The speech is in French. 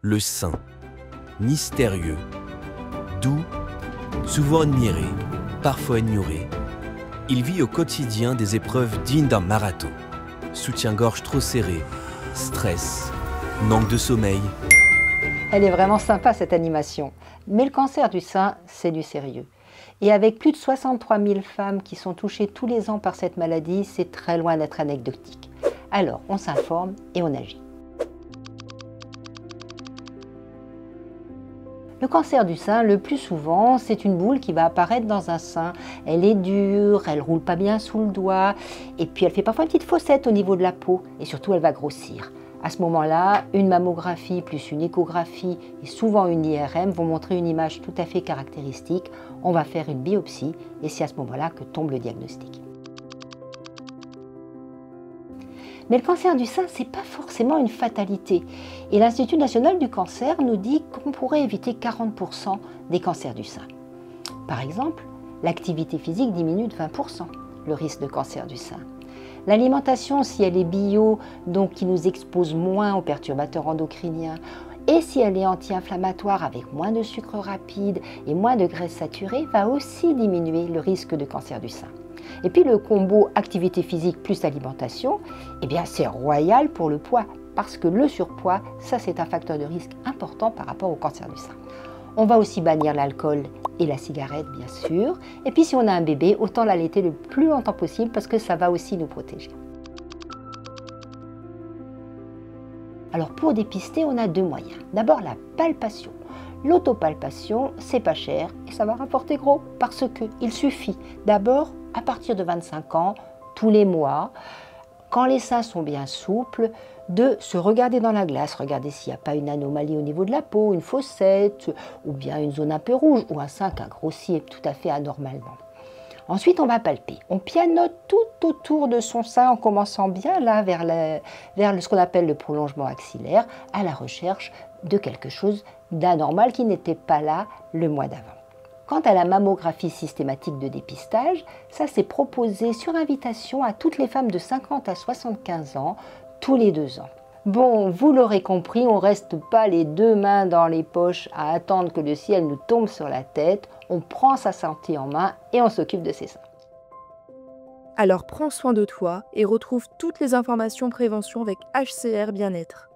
Le sein, mystérieux, doux, souvent admiré, parfois ignoré. Il vit au quotidien des épreuves dignes d'un marathon. Soutien-gorge trop serré, stress, manque de sommeil. Elle est vraiment sympa cette animation. Mais le cancer du sein, c'est du sérieux. Et avec plus de 63 000 femmes qui sont touchées tous les ans par cette maladie, c'est très loin d'être anecdotique. Alors, on s'informe et on agit. Le cancer du sein, le plus souvent, c'est une boule qui va apparaître dans un sein. Elle est dure, elle ne roule pas bien sous le doigt, et puis elle fait parfois une petite fossette au niveau de la peau, et surtout elle va grossir. À ce moment-là, une mammographie plus une échographie et souvent une IRM vont montrer une image tout à fait caractéristique. On va faire une biopsie, et c'est à ce moment-là que tombe le diagnostic. Mais le cancer du sein, ce n'est pas forcément une fatalité. Et l'Institut national du cancer nous dit qu'on pourrait éviter 40% des cancers du sein. Par exemple, l'activité physique diminue de 20% le risque de cancer du sein. L'alimentation, si elle est bio, donc qui nous expose moins aux perturbateurs endocriniens, et si elle est anti-inflammatoire avec moins de sucre rapide et moins de graisses saturées, va aussi diminuer le risque de cancer du sein. Et puis le combo activité physique plus alimentation, eh bien c'est royal pour le poids, parce que le surpoids, ça c'est un facteur de risque important par rapport au cancer du sein. On va aussi bannir l'alcool et la cigarette, bien sûr. Et puis si on a un bébé, autant l'allaiter le plus longtemps possible, parce que ça va aussi nous protéger. Alors pour dépister, on a deux moyens. D'abord la palpation. L'autopalpation, c'est pas cher et ça va rapporter gros, parce qu'il suffit d'abord, à partir de 25 ans, tous les mois, quand les seins sont bien souples, de se regarder dans la glace, regarder s'il n'y a pas une anomalie au niveau de la peau, une fossette, ou bien une zone un peu rouge, ou un sein qui a grossi tout à fait anormalement. Ensuite, on va palper. On pianote tout autour de son sein en commençant bien là vers ce qu'on appelle le prolongement axillaire, à la recherche de quelque chose d'anormal qui n'était pas là le mois d'avant. Quant à la mammographie systématique de dépistage, ça c'est proposé sur invitation à toutes les femmes de 50 à 75 ans, tous les 2 ans. Bon, vous l'aurez compris, on ne reste pas les deux mains dans les poches à attendre que le ciel nous tombe sur la tête. On prend sa santé en main et on s'occupe de ses seins. Alors prends soin de toi et retrouve toutes les informations prévention avec HCR Bien-être.